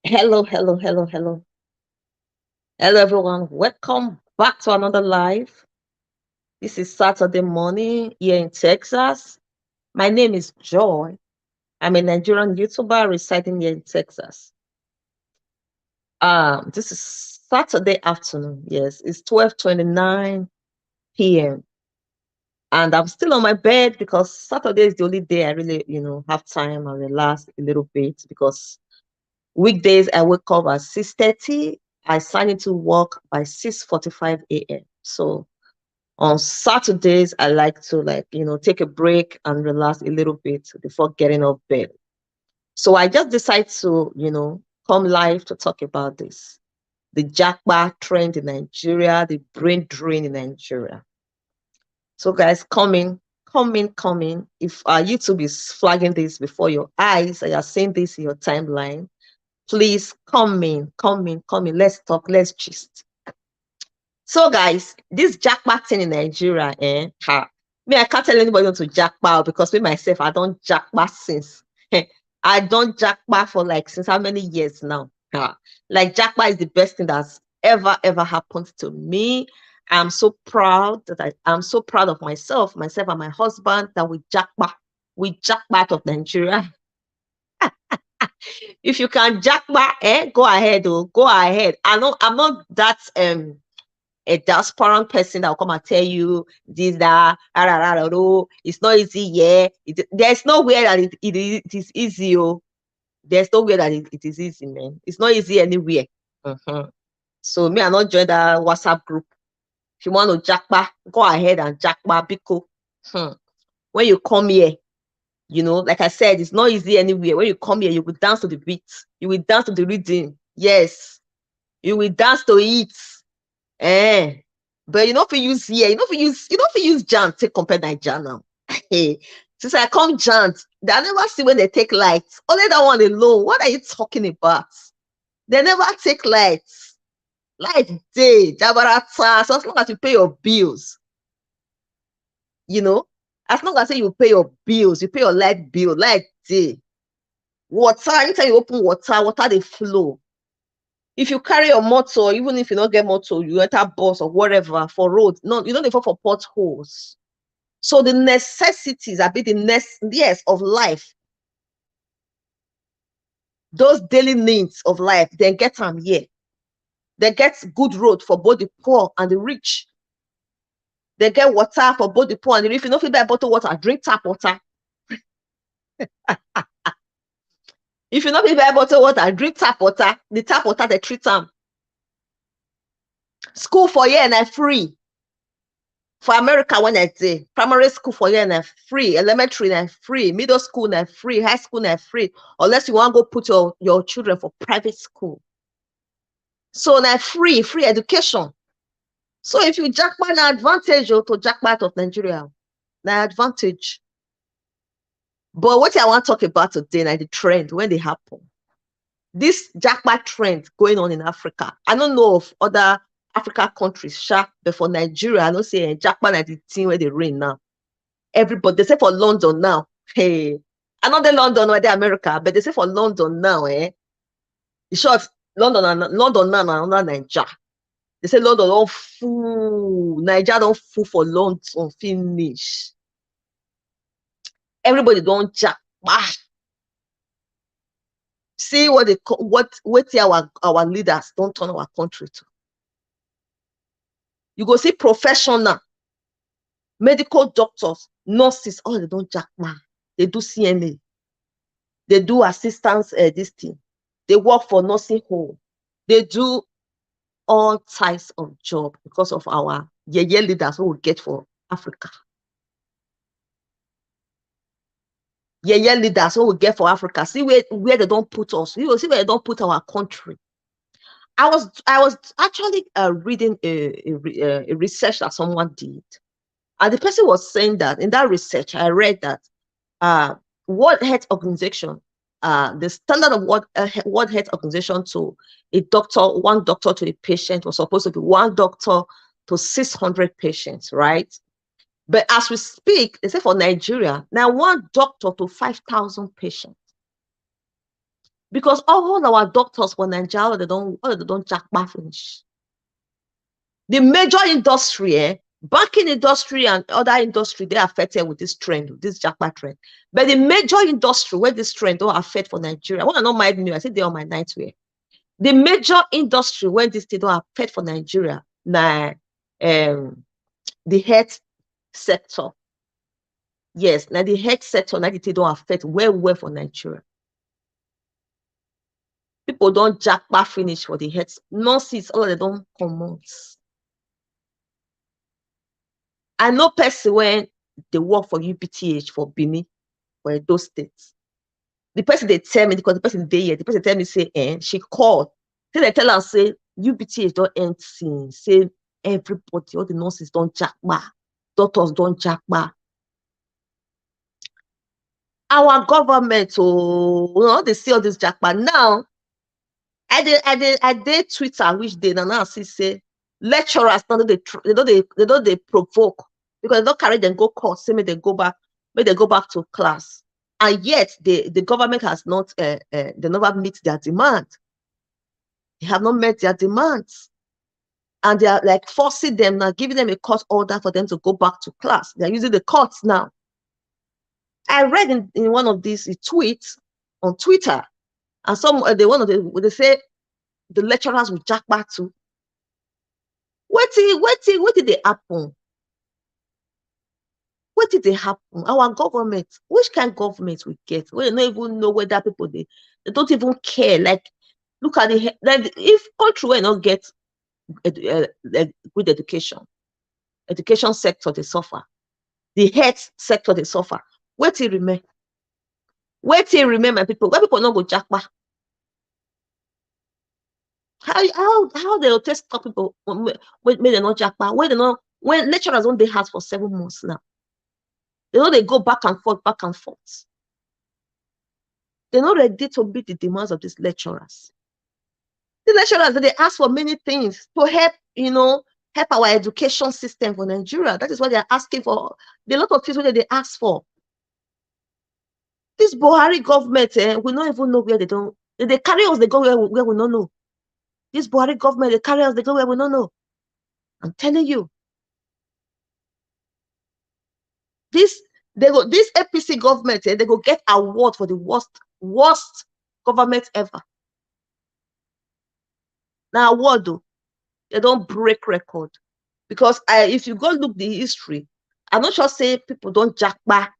Hello, hello, hello, hello. Hello, everyone. Welcome back to another live. This is Saturday morning here in Texas. My name is Joy. I'm a Nigerian YouTuber residing here in Texas. This is Saturday afternoon. Yes, it's 12:29 p.m. And I'm still on my bed because Saturday is the only day I really, have time and relax a little bit because weekdays, I wake up at 6:30. I sign into work by 6:45 a.m. So on Saturdays, I like to take a break and relax a little bit before getting up bed. So I just decide to, come live to talk about this. The Japa trend in Nigeria, the brain drain in Nigeria. So guys, come in. If YouTube is flagging this before your eyes, and you're seeing this in your timeline, please come in. Let's talk, let's gist. So, guys, this jackpot thing in Nigeria, me, I can't tell anybody not to jackpot because me myself, I don't jackpot since. I don't jackpot for like since how many years now? Like jackpot is the best thing that's ever happened to me. I'm so proud that I'm so proud of myself and my husband that we jackpot of Nigeria. If you can jackpot, go ahead, go ahead. I'm not that a transparent person that will come and tell you this, that, it's not easy, yeah. There's nowhere that it is easy, oh. There's nowhere that it is easy, man. It's not easy anywhere. Mhm. So me, I not join that WhatsApp group. If you want to jackpot, go ahead and jackpot, because when you come here, like I said, it's not easy anywhere. When you come here, you will dance to the beat. You will dance to the rhythm. Yes. You will dance to it. Eh. But you know if you use here, you know if you use Jant, take compare Nigeria now. Hey, since I come Jant, I never see when they take lights. Only that one alone. What are you talking about? They never take lights. Light day, Jabarata. So as long as you pay your bills, you know, as long as you pay your bills, you pay your light bill, light day. Water, anytime you open water they flow. If you carry your motor, even if you don't get motor, you enter bus or whatever for road. No, you don't even for potholes. So the necessities, a bit the yes of life, those daily needs of life, they get them here. They get good road for both the poor and the rich. They get water for both the poor and the rich. If you don't feel buy bottled water, drink tap water. If you don't feel buy bottled water, drink tap water. The tap water they treat them. School for year and I free. For America, when I say primary school for you and free, elementary and free, middle school and free, high school and free, unless you want to go put your children for private school. So now free education. So if you jackpot an advantage to jackpot of Nigeria, na advantage. But what I want to talk about today, now the trend when they happen. This jackpot trend going on in Africa. I don't know of other Africa countries, but for Nigeria, I don't say jackpot at the thing where they reign now. Everybody, they say for London now. Hey, I know the London or the America, but they say for London now, In short, London now another Nigeria. They say London don't full. Nigeria don't full for London finish. Everybody don't jack. See what our leaders don't turn our country to. You go see professional medical doctors, nurses, all they don't jack. They do CNA. They do assistance this thing. They work for nursing home. They do all types of job because of our leaders who we get for Africa. Leaders who we get for Africa. See where they don't put us. You will see where they don't put our country. I was actually reading a research that someone did, and the person was saying that in that research, I read that World Health Organization, the standard of World Health Organization to one doctor to a patient was supposed to be one doctor to 600 patients, right? But as we speak, they say for Nigeria, now one doctor to 5,000 patients. Because all our doctors for Nigeria, they don't japa finish. The major industry, banking industry and other industry, they are affected with this trend, this japa trend. But the major industry where this trend don't affect for Nigeria, I want to know my new, I think they on my nightwear. The major industry where this thing don't affect for Nigeria, now the health sector. Yes, now the health sector, now the thing don't affect well for Nigeria. People don't japa finish for the health. Nurses, all of them don't come out. I know person when they work for UPTH for Benin, for those states. The person they tell me, because the person they here, the person tell me, say, she called. Then they tell her, say, UPTH don't end scene. Say, everybody, all the nurses don't jackba. Doctors don't jackba. Our government, they see all this jackba. Now, I did Twitter, which they now see, say, lecturers, they provoke. Because they don't carry them go court, say, may they go back to class. And yet the government has not they never meet their demand. They have not met their demands, and they are like forcing them now, giving them a court order for them to go back to class. They are using the courts now. I read in one of these tweets on Twitter, and they say the lecturers will jack back to. What did they happen? What did they happen? Our government, which kind of government we get? We don't even know whether people they don't even care. Like, look at like if country will not get good education sector they suffer, the health sector they suffer. Wait till remain. Wait till remain, my people. Why people not go jackpa? How they will stop people when they not jackpa? When lecturers don't they house for 7 months now? They know they go back and forth. They're not ready to meet the demands of these lecturers. The lecturers, they ask for many things to help, help our education system for Nigeria. That is what they're asking for. There are a lot of things that they ask for. This Buhari government, we don't even know where they don't. They carry us, they go where we don't know. This Buhari government, they carry us, they go where we don't know. I'm telling you. This APC government, they go get award for the worst government ever. Now, award though, they don't break record. Because if you go look the history, I'm not sure say people don't jackpot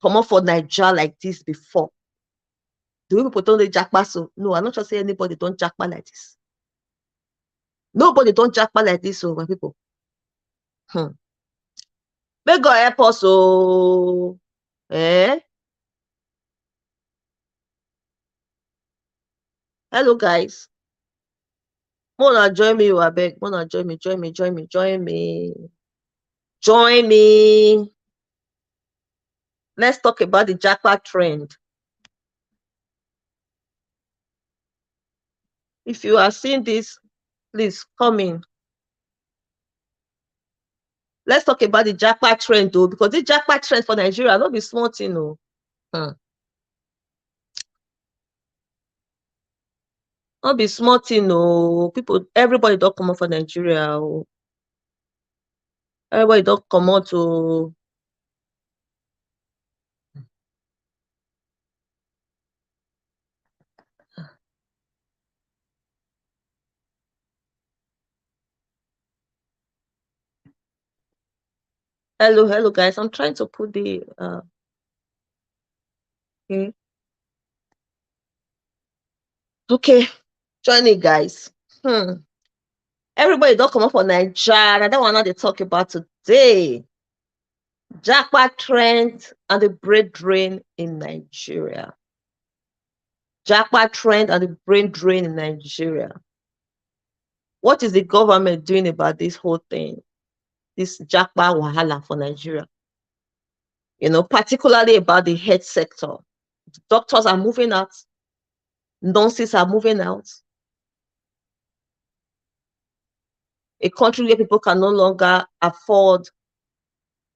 come up for Nigeria like this before. The way people don't jackpot, so no, I'm not sure say anybody don't jackpot like this. Nobody don't jackpot like this, so my people. May God help us, so hello guys. Mona join me, I beg. Mona join me. Join me. Let's talk about the jackpot trend. If you are seeing this, please come in. Let's talk about the jackpot trend though, because the jackpot trend for Nigeria not be small thing, no. Not be small thing, no. People, everybody don't come out for Nigeria. Everybody don't come out to. Hello, guys. I'm trying to put the okay. Join it, guys. Everybody don't come up for Nigeria. That one not they talk about today. Jackpot trend and the brain drain in Nigeria. Jackpot trend and the brain drain in Nigeria. What is the government doing about this whole thing? This jackpot wahala for Nigeria? Particularly about the health sector. Doctors are moving out. Nurses are moving out. A country where people can no longer afford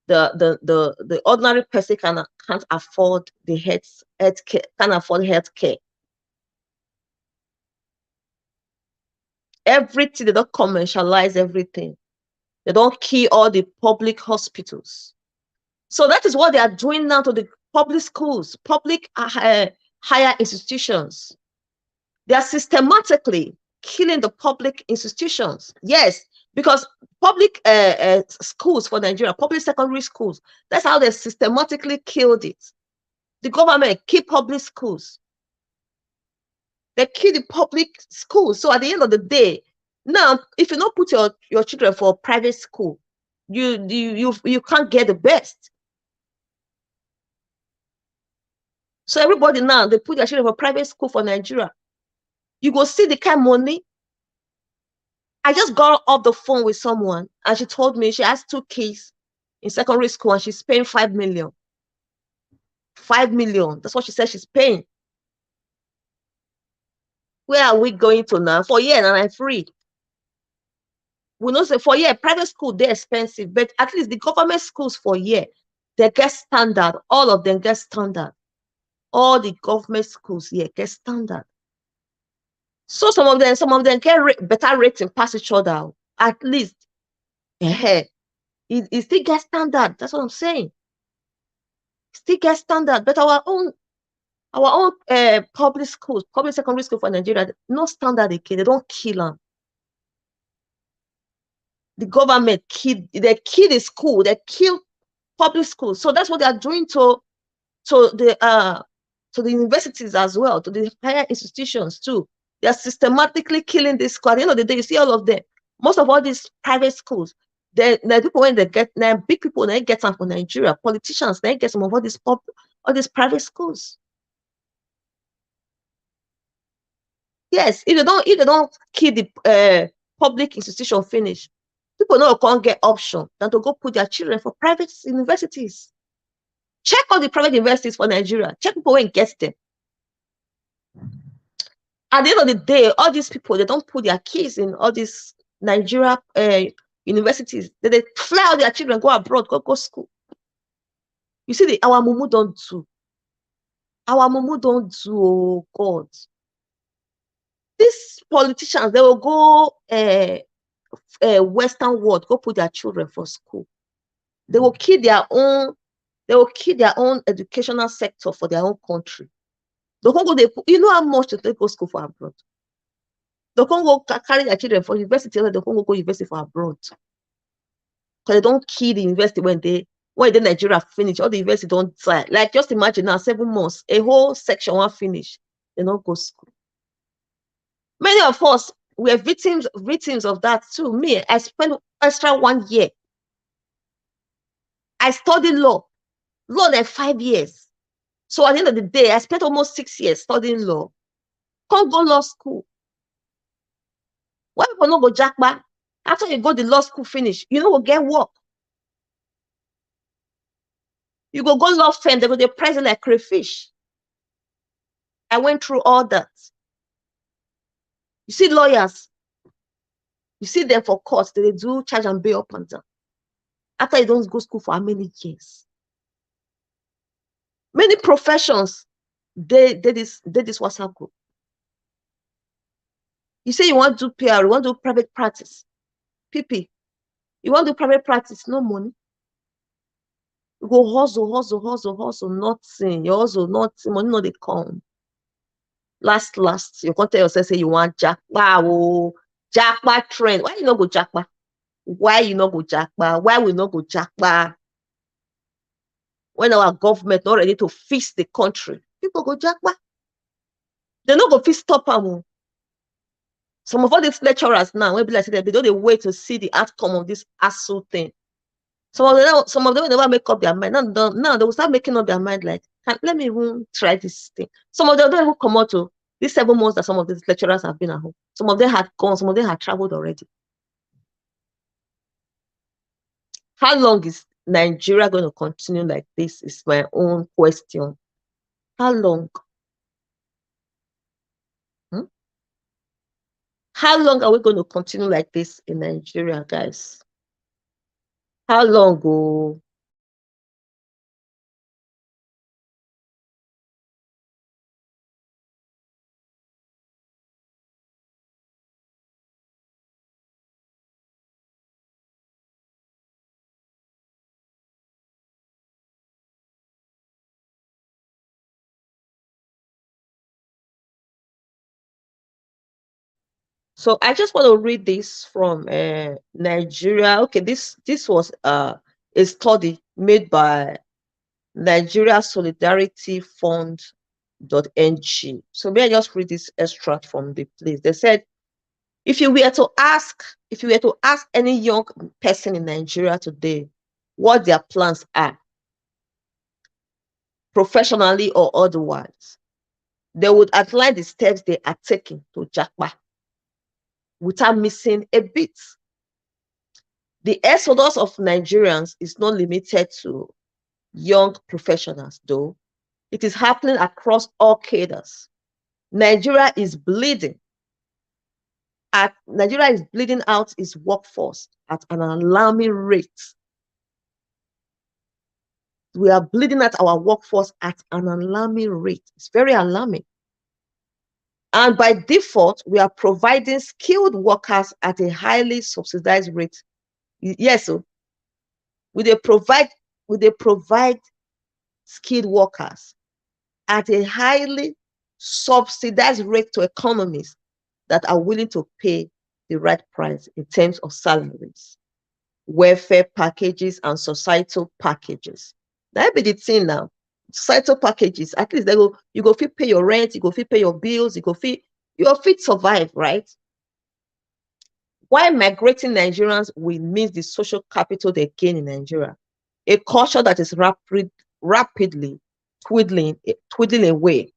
The ordinary person can't afford the health care, can't afford health care. Everything, they don't commercialize everything. They don't key all the public hospitals. So that is what they are doing now to the public schools, public higher institutions. They are systematically killing the public institutions. Yes, because public schools for Nigeria, public secondary schools, that's how they systematically killed it. The government keep public schools. They kill the public schools. So at the end of the day, now if you don't put your children for private school, you can't get the best. So everybody now, they put their children for private school for Nigeria. You go see the kind of money. I just got off the phone with someone and she told me she has 2 kids in secondary school and she's paying 5 million. 5 million. That's what she said she's paying. Where are we going to now? For a year and I'm free. We know say for a year, private school, they're expensive, but at least the government schools for a year, they get standard. All of them get standard. All the government schools here get standard. So some of them get better rating past each other. At least. It still gets standard. That's what I'm saying. Still gets standard. But our own public schools, public secondary school for Nigeria, no standard again. They don't kill them. The government they kill the school, they kill public schools. So that's what they are doing to the universities as well, to the higher institutions too. They are systematically killing this school. At the end of the day, you see all of them. Most of all these private schools, the people when they get big people, they get some from Nigeria. Politicians, they get some of all these private schools. Yes, if they don't kill the public institution finish, people no can't get option than to go put their children for private universities. Check all the private universities for Nigeria. Check people when get them. At the end of the day, all these people, they don't put their kids in all these Nigeria universities. They fly out their children, go abroad, go school. You see, our mumu don't do. Our mumu don't do, oh God. These politicians, they will go Western world, go put their children for school. They will kill their own educational sector for their own country. The Congo, you know how much they go school for abroad. The Congo carry their children for university, the Congo go university for abroad. Because they don't kill the university when the Nigeria finish, all the university don't die. Like just imagine now, 7 months, a whole section will finish, they don't go school. Many of us were victims of that too. Me, I spent extra 1 year. I studied law like 5 years. So at the end of the day, I spent almost 6 years studying law. Can't go law school. Why people not go Japa? After you go the law school finish, you know, go get work. You go law firm, they go the price like crayfish. I went through all that. You see lawyers, you see them for courts, they do charge and bail up and down. After you don't go school for how many years? Many professions, they this WhatsApp group. You say you want to do PR, you want to do private practice. PP, you want to do private practice, no money. You go hustle, nothing. You hustle, nothing, money no they come. Last, you can't tell yourself say you want Japa, oh, Japa trend. Why you not go Japa? Why you not go Japa? Why we not go Japa? When our government not ready to fix the country, people go Japa. They not go fix stop them. Some of all these lecturers now, when be like they don't wait to see the outcome of this asshole thing. Some of them will never make up their mind. Now they will start making up their mind like, let me even try this thing. Some of them don't even come out to these 7 months that some of these lecturers have been at home. Some of them had gone, some of them had traveled already. How long is Nigeria going to continue like this is my own question. How long? How long are we going to continue like this in Nigeria, guys? How long? Oh? So I just want to read this from Nigeria. Okay, this was a study made by Nigeria Solidarity Fund.ng. So may I just read this extract from the place? They said, if you were to ask any young person in Nigeria today what their plans are, professionally or otherwise, they would outline the steps they are taking to Japa without missing a beat. The exodus of Nigerians is not limited to young professionals, though. It is happening across all cadres. Nigeria is bleeding out its workforce at an alarming rate. We are bleeding out our workforce at an alarming rate. It's very alarming. And by default, we are providing skilled workers at a highly subsidized rate. Yes, so we provide skilled workers at a highly subsidized rate to economies that are willing to pay the right price in terms of salaries, welfare packages, and societal packages. That be the thing now. Societal packages, at least you go fit pay your rent, you go fit pay your bills, you go fit survive, right? Why migrating Nigerians will miss the social capital they gain in Nigeria, a culture that is rapidly twiddling away.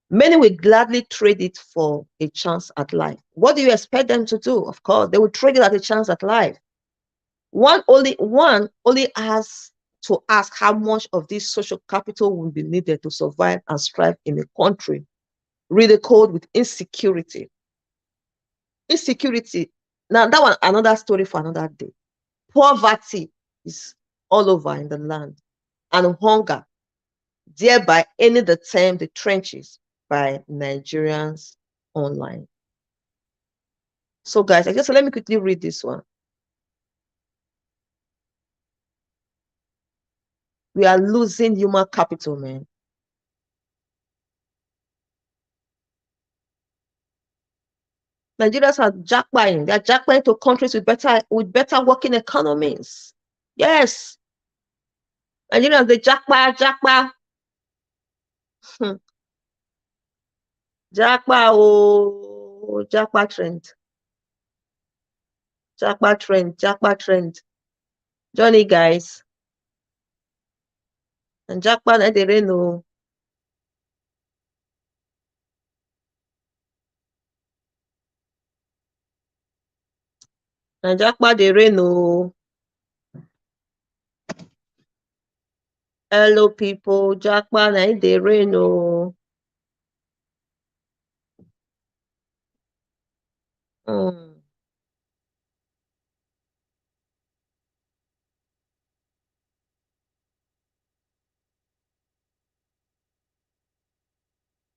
Many will gladly trade it for a chance at life. What do you expect them to do? Of course, they will trade it at a chance at life. One only has to ask how much of this social capital will be needed to survive and strive in a country riddled with insecurity. Insecurity. Now, that one, another story for another day. Poverty is all over in the land, and hunger, thereby ending the term the trenches by Nigerians online. So, guys, let me quickly read this one. We are losing human capital, man. Nigerians are jackpying. They are jackpying to countries with better working economies. Yes. Nigerians, they jackpa. Jackpa trend. Jackpa trend. Johnny, guys. And jackpa na they know. And jackpa they know. Hello, people. Jackpa na they know.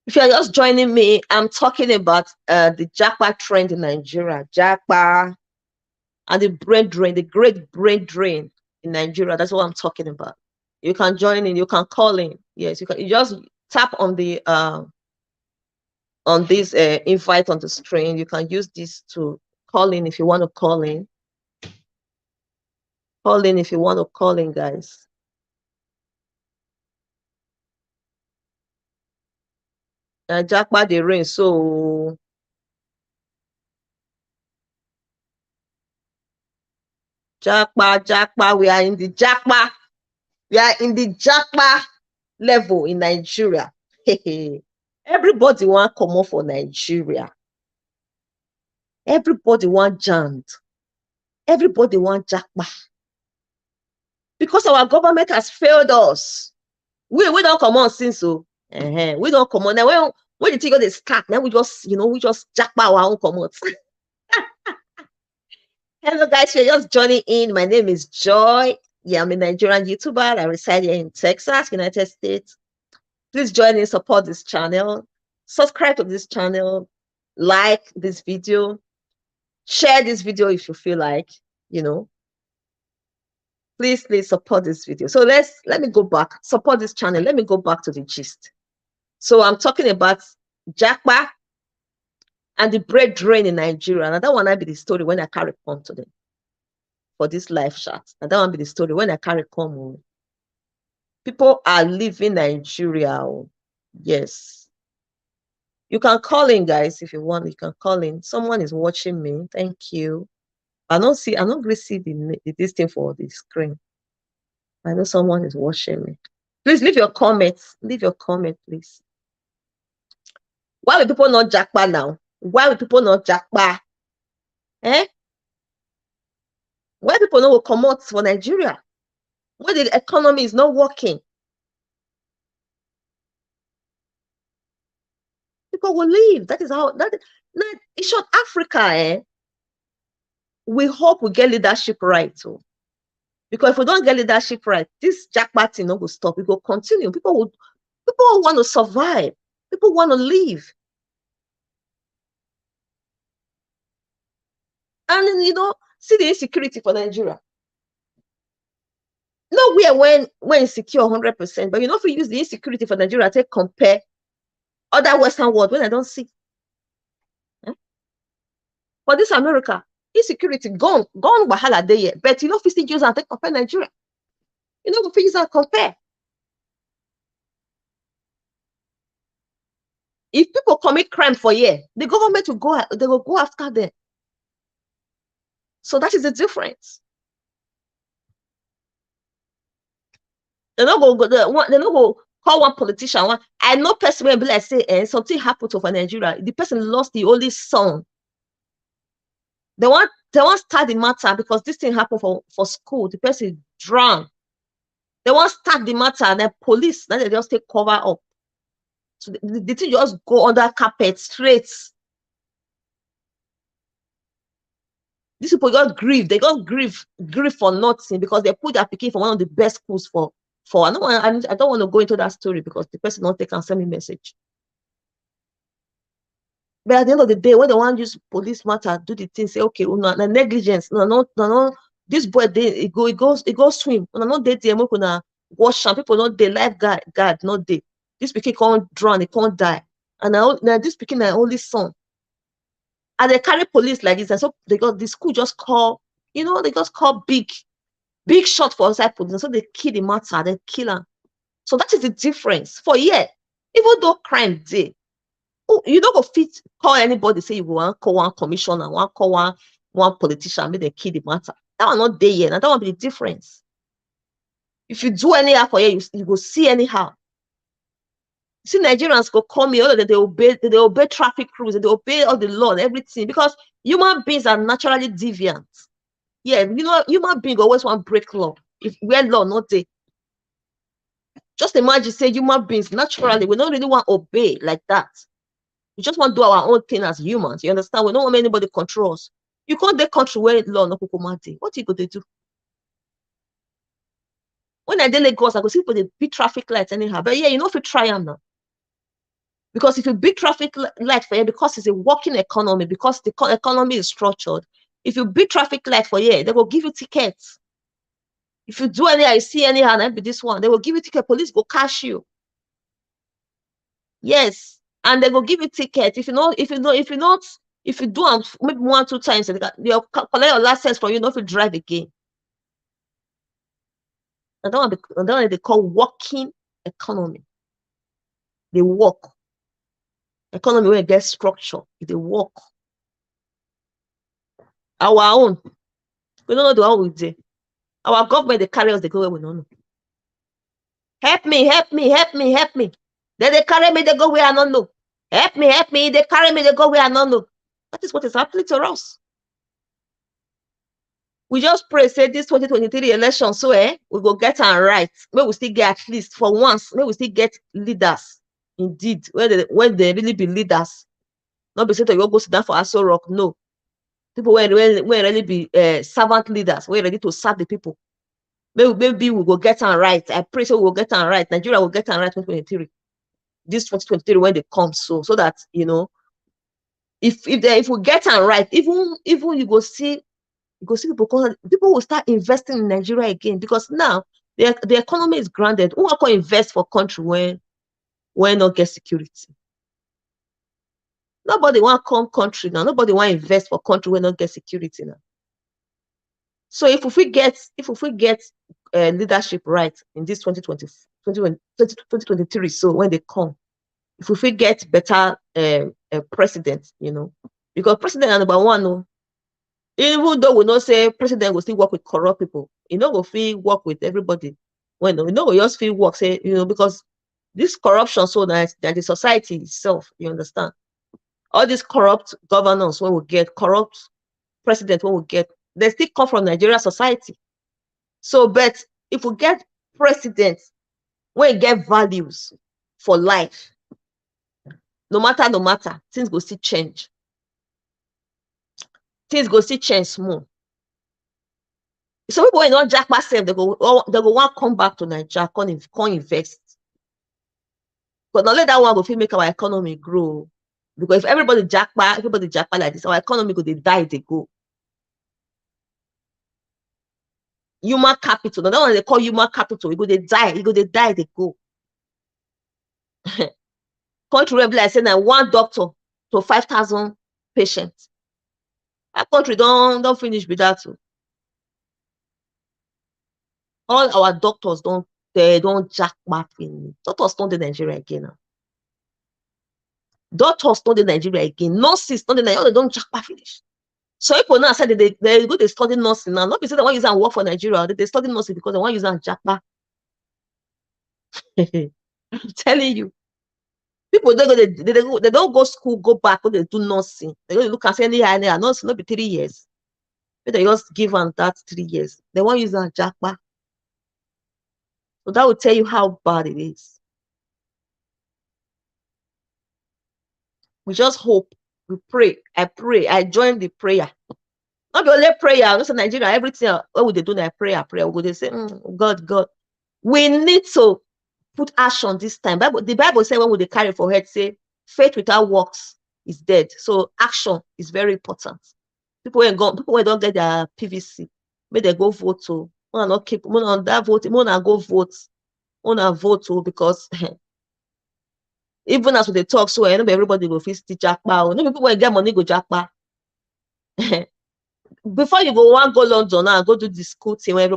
If you're just joining me, I'm talking about the Japa trend in Nigeria. Japa and the brain drain, the great brain drain in Nigeria. That's what I'm talking about. You can join in, you can call in. Yes, you can. You just tap on the on this invite on the screen. You can use this to call in if you want to call in. Call in if you want to call in, guys. Japa the rain, so Japa, we are in the Japa. We are in the Japa level in Nigeria. Everybody want come for Nigeria. Everybody want jammed. Everybody want Japa. Because our government has failed us. We don't come on since so. We don't come on. Now when the thing go they start, now we just Japa our own come. Hello guys, you're just joining in. My name is Joy. Yeah, I'm a Nigerian YouTuber. I reside here in Texas, United States. Please join in, support this channel. Subscribe to this channel. Like this video. Share this video if you feel like, Please support this video. So let me go back. Support this channel. Let me go back to the gist. So I'm talking about Japa and the bread drain in Nigeria. And that one I be the story when I carry come to them for this live chat. And that one be the story when I carry come. Oh. People are leaving Nigeria. Oh. Yes. You can call in, guys, if you want. You can call in. Someone is watching me. Thank you. I don't really see this thing for the screen. I know someone is watching me. Please leave your comments. Leave your comment, please. Why will people not Japa now? Why will people not Japa? Eh? Why people not come out for Nigeria? Why the economy is not working? People will leave. That is how in short, Africa, we hope we get leadership right. Too. Because if we don't get leadership right, this Japa thing not will stop. It will continue. People want to survive. People want to live. And see the insecurity for Nigeria. Nowhere when secure 100%, but if we use the insecurity for Nigeria to compare other Western world when I don't see. For this America, insecurity gone wahala dey here, but if we still use and take compare Nigeria. We use and compare. If people commit crime for here, the government will go after them. So that is the difference. They not go call one politician. I know person will be like say, something happened to for Nigeria. The person lost the only son. They want start the matter because this thing happened for school. The person drowned. They want start the matter, and the police now they just take cover up. So the thing just go under carpet straight. These people got grief. They got grief for nothing because they put their pikin for one of the best schools for. I don't want to go into that story because the person not take and send me message. But at the end of the day, when they want to use police matter, do the thing, say, okay, no negligence, no, this boy it goes swim. No, not they there, wash some people not they lifeguard not they. This pikin can't drown, they can't die. And now this pikin my only son. And they carry police like this, and so they got the school just call, they just call big shot for outside police. And so they kill the matter, they kill him. So that is the difference. For even though crime day, you don't go fit call anybody say you want call one commissioner, want call one politician, make them kill the matter. That one not there yet. And that one be the difference. If you do anyhow for you go see anyhow. See Nigerians go call me, they obey traffic rules, they obey all the law and everything because human beings are naturally deviant. Yeah, human beings always want to break law. If where law not there. Just imagine say human beings naturally we don't really want to obey like that. We just want to do our own thing as humans. You understand? We don't want anybody control us. You can't the country where law no kukumate. What you go to do? When I dey Lagos, I go see people they beat traffic lights anyhow. But yeah, if you try them now. Because if you beat traffic light for you, because it's a working economy, because the economy is structured, if you beat traffic light for you, they will give you tickets. If you do anyhow, you see anyhow, and be this one, they will give you ticket. Police go cash you. Yes. And they will give you ticket. If you do them maybe 1-2 times, they'll collect your license from you, not to drive again. And that one they call working economy. They work. Economy where it gets structure, they work. Our own. We don't know the one we do. Our government they carry us, they go where we don't know. Help me. Then they carry me, they go where I don't know. Help me, they carry me, they go where I don't know. That is what is happening to us. We just pray, say this 2023 election, so we go get and right. Maybe we still get at least for once, maybe we still get leaders. Indeed, when they really be leaders. Not be said to go sit down for Aso Rock. No. People when really be servant leaders, we're ready to serve the people. Maybe we will get and right. I pray so we will get and right. Nigeria will get and right 2023. This 2023 when they come, so that if we get and right, even you go see people will start investing in Nigeria again because now the economy is grounded. Who can invest for country when not get security? Nobody want come country now. Nobody want invest for country where not get security now. So if we get leadership right in this 2023, so when they come, if we get better president, because president are number one, no. Even though we not say president will still work with corrupt people, go feel work with everybody. When we just feel work, say, because this corruption so nice that the society itself, you understand? All this corrupt governance when we get, corrupt president when we get, they still come from Nigeria society. So, but if we get president when we get values for life, no matter, things go still change. Things go still change small. So people when not Japa self, they go want come back to Nigeria, come invest. But not let that one go fit make our economy grow. Because if everybody Japa like this, our economy go they die, they go. Human capital. Now that one they call human capital, you go they die, they go. Country where like say now one doctor to 5,000 patients. That country don't finish with that too. All our doctors don't Japa finish. Doctors don't in Nigeria again now. Doctors don't in Nigeria again. Nurses don't in Nigeria, they don't Japa finish. So people now said they go to study nursing now. Not because they want to use and work for Nigeria, they study nursing because they want to use and Japa. I'm telling you. People they don't go school, go back, when they do nursing. They go look and say anyhow, nursing, not be 3 years. But they just give them that 3 years. They want to use and Japa. So that will tell you how bad it is. We just hope, we pray. I join the prayer. Not the only prayer, just in Nigeria, everything, what would they do? Their prayer? Would they say, God, we need to put action this time. The Bible says when would they carry for head, say, faith without works is dead. So action is very important. People when don't get their PVC, may they go vote to. Not keep on that vote, go vote. Vote because even as they talk, so everybody go feel still Japa. No people when get money go Japa. Before you go go London now, go do the school thing when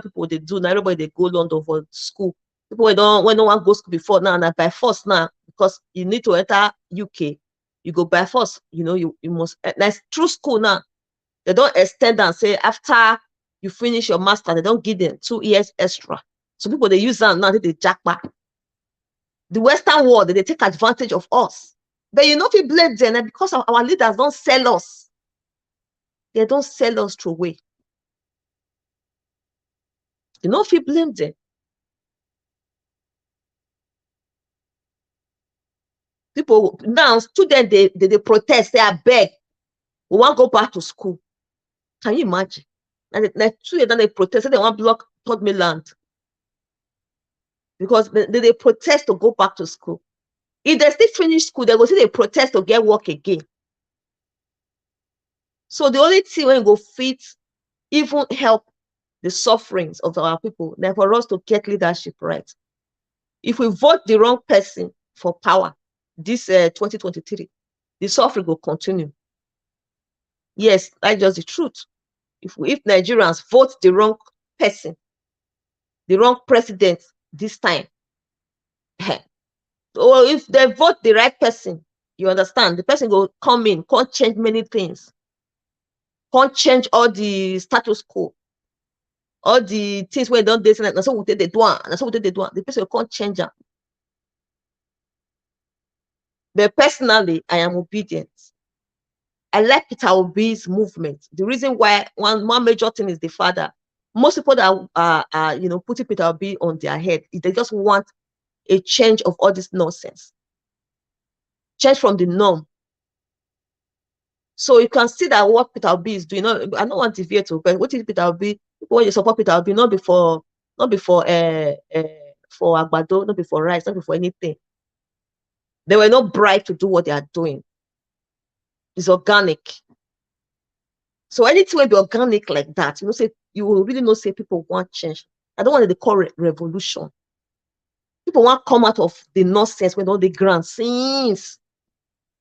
people they do now, everybody they go London for school. People when no one go school before now, and by force now, because you need to enter UK, you go by force, you must. That's true school now. They don't extend and say after you finish your master, they don't give them 2 years extra. So people they use that now, they Japa. The Western world, they take advantage of us. But if you blame them, because our leaders don't sell us. They don't sell us through way. If you blame them. People now, students they protest, they are beg. We want to go back to school. Can you imagine? And like 2 years, then they protest, they want to block Third Mainland. Because they protest to go back to school. If they still finish school, they go see they protest to get work again. So the only thing when go fit even help the sufferings of our people, then for us to get leadership right. If we vote the wrong person for power, this 2023, the suffering will continue. Yes, that's just the truth. If Nigerians vote the wrong person, the wrong president this time, or if they vote the right person, you understand, the person will come in, can't change many things, can't change all the status quo, all the things where don't they say like, so what they do, the person can't change them. But personally, I am obedient. I like Peter Obi's movement. The reason why one major thing is the father. Most people that are putting Peter Obi on their head, they just want a change of all this nonsense. Change from the norm. So you can see that what Peter Obi is doing. I don't want to deviate to, but what is Peter Obi? When you support Peter Obi, not before for Agbado, not before rice, not before anything. They were not bribed to do what they are doing. It's organic. So anything will be organic like that. You will really not say people want change. I don't want to call it revolution. People want to come out of the nonsense when all the grand since.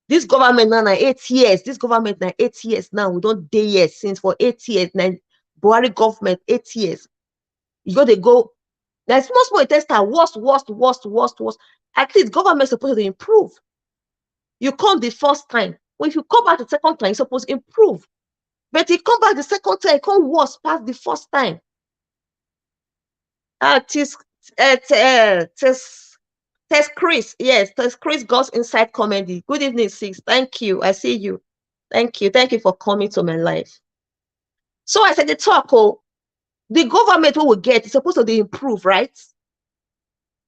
This government now 8 years. This government now 8 years now. We don't day years since for 8 years. Now Buhari government 8 years. You got to go. There's small small test are worst. At least government is supposed to improve. You come the first time. Well, if you come back the second time, you're supposed to improve. But you come back the second time, you come worse past the first time. Tis Chris. Yes, Tess Chris God's Inside Comedy. Good evening, sis. Thank you. I see you. Thank you. Thank you for coming to my life. So I said the talk, the government what we get is supposed to improve, right?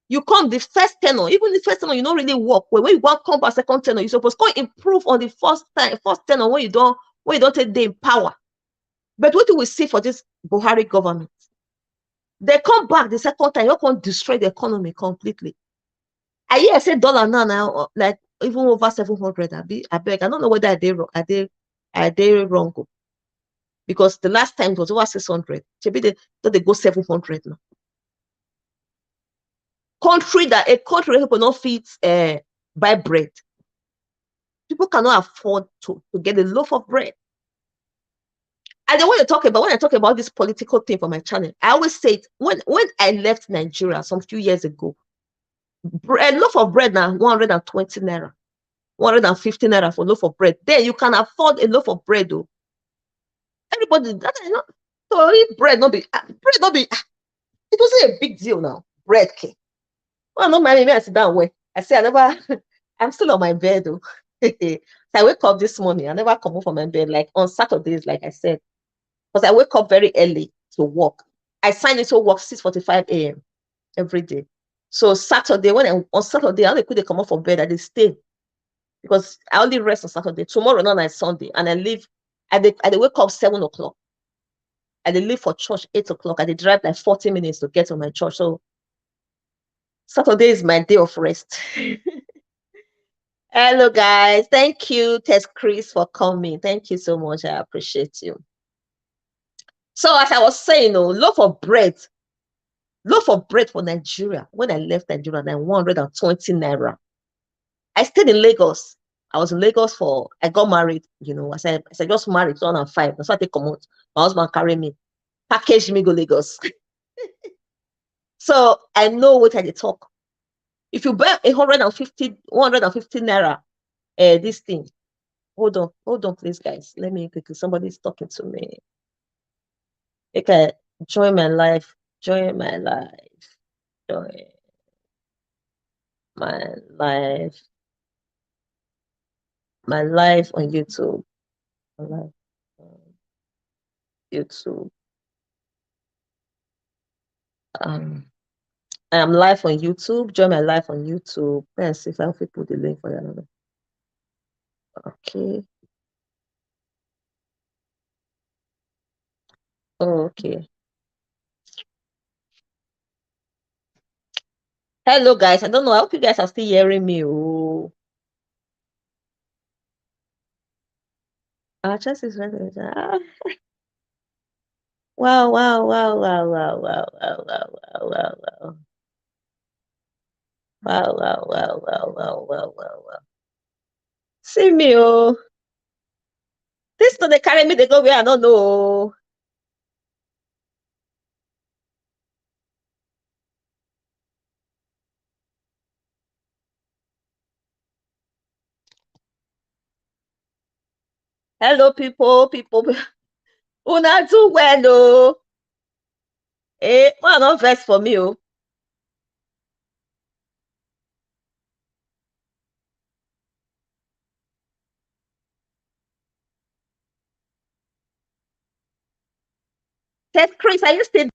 You come the first tenor, even the first tenor, you don't really work. When you want to come back second tenor, you're supposed to improve on the first tenor when you don't take the power. But what do we see for this Buhari government? They come back the second time, you can't destroy the economy completely. I hear say dollar now, like even over 700. I beg. I don't know whether they wrong. Because the last time it was over 600. Maybe they go 700 now. A country people not fit buy bread. People cannot afford to get a loaf of bread. And then when I talk about this political thing for my channel, I always say it, when I left Nigeria some few years ago, a loaf of bread now 120 naira, 150 naira for a loaf of bread. Then you can afford a loaf of bread, though. Everybody that is not so eat bread, not be it wasn't a big deal now. Bread came. Well, no mind me, I sit down where I say I never I'm still on my bed though. So I wake up this morning. I never come up from my bed like on Saturdays, like I said. Because I wake up very early to work. I sign into work 6:45 a.m. every day. So Saturday, on Saturday, I only could come up from bed, I did stay. Because I only rest on Saturday. Tomorrow night is Sunday. And I leave, I wake up 7 o'clock. I leave for church 8 o'clock. I drive like 40 minutes to get to my church. So Saturday is my day of rest. Hello, guys. Thank you, Tess Chris, for coming. Thank you so much. I appreciate you. So as I was saying, loaf of bread for Nigeria. When I left Nigeria, then 120 naira. I stayed in Lagos. I was in Lagos I got married, as I just married 2005. That's why they come out. My husband carried me, packaged me, go Lagos. So I know what I talk. If you buy 150 naira, this thing. Hold on, please, guys. Let me quickly. Somebody's talking to me. Okay, join my life. Join my life. Join my life. My life on YouTube. My life on YouTube. I am live on YouTube. Join my live on YouTube. Let's see if I can put the link for you. Okay. Oh, okay. Hello, guys. I don't know. I hope you guys are still hearing me. Oh, our chest is ready. Wow, wow, wow, wow, wow, wow, wow, wow, wow, wow, wow. Wow, wow, wow, wow, wow, wow, wow, wow. See me, oh. This no they carry me, they go where I don't know. Hello, people. Una do well, oh. One not vex for me, oh. Ted Chris, are you still